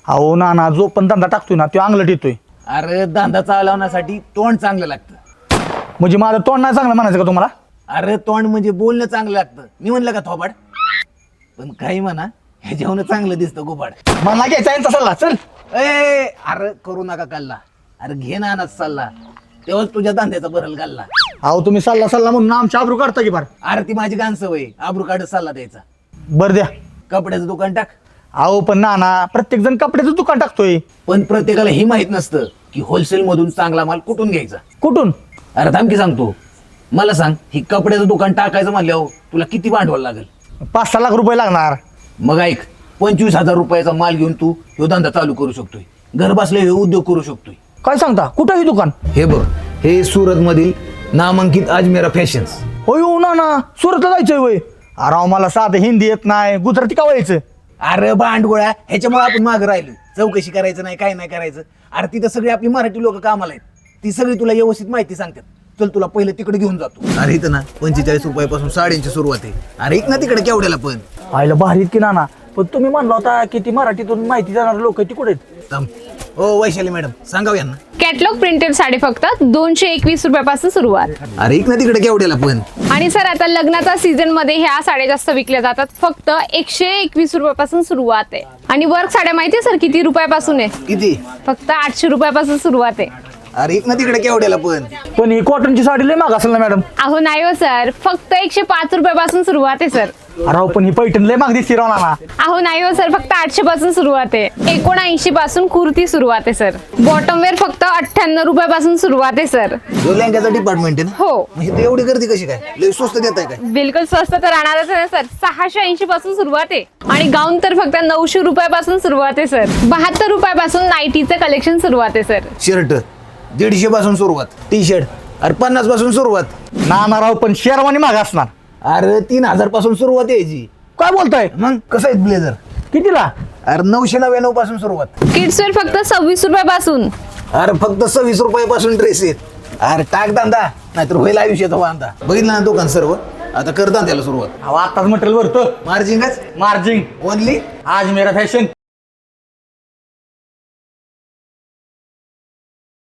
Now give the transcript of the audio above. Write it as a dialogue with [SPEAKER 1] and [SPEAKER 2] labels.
[SPEAKER 1] अहो ना जो पण धंदा टाकतोय ना तो अंगलट येतोय.
[SPEAKER 2] अरे धंदा चालवण्यासाठी तोंड चांगलं लागतं.
[SPEAKER 1] म्हणजे माझं तोंड नाही चांगलं म्हणायचं का तुम्हाला?
[SPEAKER 2] अरे तोंड म्हणजे बोलणं चांगलं लागतं. मी म्हणलं का थोबाड? पण काही म्हणा, ह्याच्याहून चांगलं दिसतं गोबाड.
[SPEAKER 1] मला घ्यायचा आहे सल्ला चल.
[SPEAKER 2] अरे करू नका कल्ला. अरे घे ना सल्ला, तेव्हाच तुझ्या धंद्याचा बरल घालला.
[SPEAKER 1] अहो तुम्ही सल्ला म्हणून आमच्या आबरू काढता की फार.
[SPEAKER 2] अरे ती माझी गाण सवय, आबरू काढत सल्ला द्यायचा.
[SPEAKER 1] बरं द्या.
[SPEAKER 2] कपड्याचं दुकान टाक.
[SPEAKER 1] अहो पण ना प्रत्येक जण कपड्याचं दुकान टाकतोय.
[SPEAKER 2] पण प्रत्येकाला हे माहित नसतं की होलसेल मधून चांगला माल कुठून घ्यायचा.
[SPEAKER 1] कुठून?
[SPEAKER 2] अरे थांब की सांगतो. मला सांग, ही कपड्याचं दुकान टाकायचं म्हणल्यावर तुला किती भांडवल लागेल?
[SPEAKER 1] 5-6 लाख रुपये लागणार.
[SPEAKER 2] मग ऐक, 25,000 रुपयाचा माल घेऊन तू ह्यो धंदा चालू करू शकतोय. घर बसले हे उद्योग करू शकतोय.
[SPEAKER 1] काय सांगता? कुठं आहे दुकान?
[SPEAKER 2] हे बघ, हे सुरत मधील नामांकित अजमेरा फॅशन्स.
[SPEAKER 1] होय हो ना सुरतला जायचंय वय. अरे अहो, मला साधं हिंदी येत नाही, गुजराती का व्हायचं?
[SPEAKER 2] अरे भांडगोळ्या, ह्याच्यामुळे आपण मागे राहिलो. चौकशी करायचं नाही, काय नाही करायचं. अरे तिथं सगळी आपली मराठी लोक कामाला आहेत. ती सगळी तुला व्यवस्थित माहिती सांगतात. चल तुला पहिलं तिकडे घेऊन जातो. अरे इथं ना 45 रुपयापासून साड्यांची सुरुवात आहे. अरे एक ना तिकडे केवढ्याला पण.
[SPEAKER 1] आयला भारी की ना पण तुम्ही म्हणला होता की ती मराठीतून माहिती जाणारे लोक ती कुठे आहेत?
[SPEAKER 2] थांब. ओ वैशाली मॅडम, सांगाव यांना.
[SPEAKER 3] कॅटलॉग प्रिंटेड साडी फक्त 221 रुपयापासून सुरुवात.
[SPEAKER 2] अरे एक ना तिकडे केवढ्याला पण.
[SPEAKER 3] आणि सर आता लग्नाचा सीझन मध्ये ह्या साड्या जास्त विकल्या जातात. फक्त 121 रुपयापासून सुरुवात आहे. आणि वर्क साड्या माहितीये सर किती रुपयापासून आहे?
[SPEAKER 2] किती?
[SPEAKER 3] फक्त 800 रुपयापासून सुरुवात आहे.
[SPEAKER 2] अरे एक ना तिकडे केवढ्याला पण.
[SPEAKER 1] पण ही कॉटनची साडी लय महाग असेल ना मॅडम?
[SPEAKER 3] अहो नाही हो सर, फक्त 105 रुपयापासून सुरुवात आहे सर.
[SPEAKER 1] अरे अहो, पण ही पैठण लय महाग दिसते राव ना.
[SPEAKER 3] अहो नाही हो सर, फक्त 800 पासून सुरुवात आहे. 79 पासून कुर्ती सुरुवात आहे सर. बॉटम वेअर फक्त 98 रुपयापासून सुरुवात आहे सर.
[SPEAKER 2] जो लँग्याचा डिपार्टमेंट आहे ना,
[SPEAKER 3] हो
[SPEAKER 2] म्हणजे एवढी गर्दी कशी काय? लय स्वस्त देताय काय?
[SPEAKER 3] बिलकुल स्वस्त तर राहणारच आहे सर. 680 पासून सुरुवात आहे. आणि गाऊन तर फक्त 900 रुपयापासून सुरुवात आहे सर. 72 रुपयापासून नाईटीचं कलेक्शन सुरुवात आहे सर.
[SPEAKER 2] शर्ट 150 पासून सुरुवात. टी शर्ट अरे 50 पासून सुरुवात.
[SPEAKER 1] ना राव पण शेरवानी महाग असणार.
[SPEAKER 2] अरे 3000 पासून सुरुवात आहे याची.
[SPEAKER 1] काय बोलताय?
[SPEAKER 2] मग कसं आहे ब्लेझर?
[SPEAKER 1] कितीला?
[SPEAKER 2] अरे 999 पासून सुरुवात.
[SPEAKER 3] किड्स वेअर फक्त 26 रुपयापासून.
[SPEAKER 2] अरे फक्त 26 रुपयापासून ड्रेस आहेत. अरे टाक धंदा, नाहीतर होईल आयुष्याचा वांदा. बघितलं ना दुकान सर्व. आता कर धंद्याला सुरुवात.
[SPEAKER 1] अहो आताच मटेरियल भरतो.
[SPEAKER 2] मार्जिंगच
[SPEAKER 1] मार्जिन
[SPEAKER 2] ओनली
[SPEAKER 1] आज मेरा फॅशन.